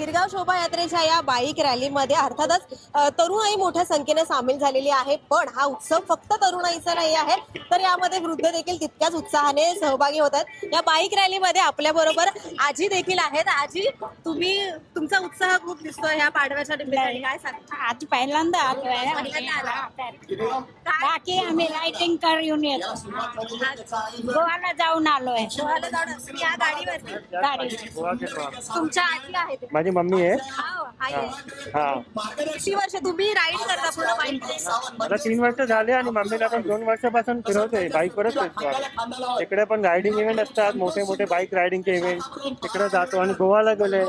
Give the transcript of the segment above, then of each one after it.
गिरगाव शोभायात्रेच्या या बाईक रॅलीमध्ये अर्थातच तरुणाई मोठ्या संख्येने सामील झालेली आहे, पण हा उत्सव फक्त तरुणाईचा नाही आहे, तर यामध्ये वृद्ध देखील तितक्याच उत्साहाने सहभागी होतात। या बाईक रॅलीमध्ये आपल्या बरोबर आजी देखील आहेत। आजी, तुमचा उत्साह खूप दिसतोय ह्या पाडव्याच्या निमित्ताने, काय सांगता? आज पहिल्यांदा आलोय पहिल्यांदा आला. बाकी आम्ही लाइटिंग करून येतो गोवाला जाऊन आलोय गोव्याला जाऊन तुम्ही या गाडीवरती? गाडी तुमच्या आजी आहेत? माझी मम्मी आहे। हो, आई आहे. हा, किती वर्ष तुम्ही राईड करता पूर्ण बाईक? मला 3 वर्ष झाले आणि मम्मीला पण 2 वर्षापासून फिरवतोय बाईक वरच असतो। तिकडे पण रायडिंग इव्हेंट असतात, मोठे मोठे बाईक रायडिंगचे इव्हेंट, तिकडे जातो आणि गोवाला गेले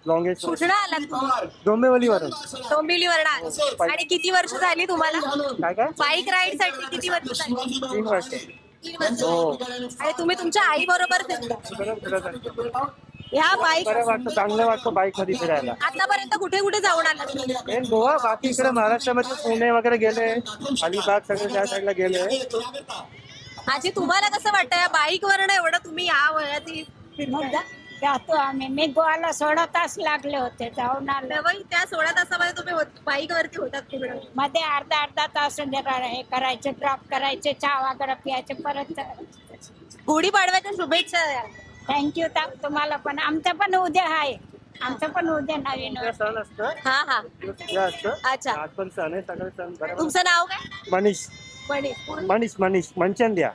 लॉंगेस्ट कुठला आलात तुम्ही? डोंबिवलीवरून। डोंबिवलीवरून आलात. आणि किती वर्ष झाली तुम्हाला काय काय बाईक राईड साठी? किती वर्ष झाली? 3 वर्ष 3 वर्ष. हो। आणि तुम्ही तुमच्या आई बरोबर फिरता? बरोबर फिरत असतो। ह्या बाईक बरं वाटतं, चांगलं वाटतं बाईक मध्ये फिरायला। आतापर्यंत कुठे कुठे जाऊन आलात? मेन गोवा, बाकी इकडे महाराष्ट्रामध्ये पुणे वगैरे गेले, अलिबाग सगळे त्या साईडला गेले। आजी, तुम्हाला कसं वाटतं या बाईक वरनं एवढं तुम्ही या वयात मग जातो आम्ही। मी गोवाला 16 तास लागले होते, जाऊन आलो। तेव्हाही त्या 16 तासामध्ये तुम्ही बाईक वरती होतात पूर्ण? मध्ये अर्धा तास जरा हे करायचे, ड्रॉप करायचे, चहा वगैरे प्यायचे, परत गुढीपाडव्याच्या शुभेच्छा द्या. थँक्यू तुम्हाला पण। आमचं पण उद्या आहे, आमचं पण उद्या नवीन उद्या सण असतं, हा हा, उद्या असतं। अच्छा. आज पण सण आहे, सगळे सण बरोबर। तुमचं नाव काय? मनीष मनीष. मनचंद्या।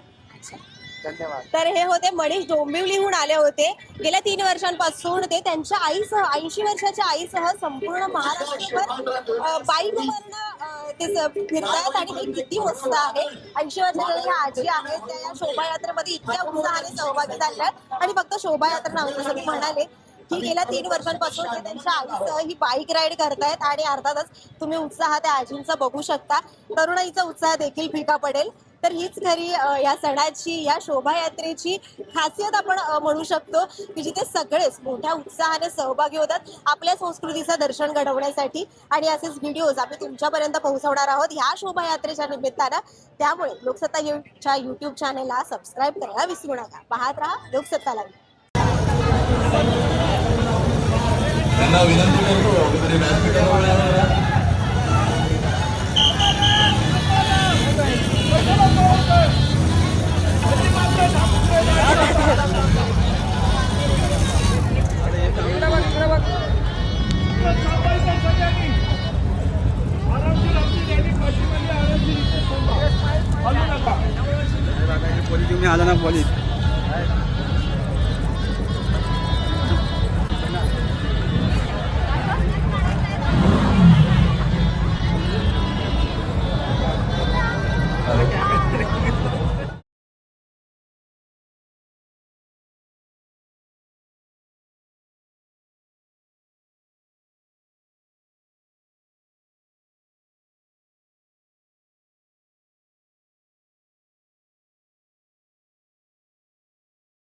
धन्यवाद। तर हे होते मनीष, डोंबिवलीहून आले होते। गेल्या 3 वर्षांपासून ते त्यांच्या आईसह, 80 वर्षाच्या आईसह संपूर्ण महाराष्ट्रभर बाईकवरनं ते फिरतायत आणि हे किती मस्त आहे। 80 वर्षाच्या ज्या आजी आहेत त्या या शोभायात्रेमध्ये इतक्या उत्साहाने सहभागी झाल्या आहेत। आणि फक्त शोभायात्रा नव्हे, जसं मी म्हणाले की गेल्या 3 वर्षांपासून ते त्यांच्या आईसह ही बाईक राईड करतायत। आणि अर्थातच तुम्ही उत्साह त्या आजींचा बघू शकता, तरुणाईचा उत्साह देखील फिका पडेल। तर हीच खरी या सणाची, या शोभायात्रेची खासियत आपण म्हणू शकतो, की जिथे सगळेच मोठ्या उत्साहाने सहभागी होतात आपल्या संस्कृतीचं दर्शन घडवण्यासाठी। आणि असेच व्हिडिओज आम्ही तुमच्यापर्यंत पोहोचवणार आहोत ह्या शोभायात्रेच्या निमित्तानं। त्यामुळे लोकसत्ताच्या YouTube चॅनेलला सबस्क्राईब करायला विसरू नका। पाहत राहा लोकसत्ता लाईव्ह। विनंती करतो पोलीस तुम्ही आला ना पोलीस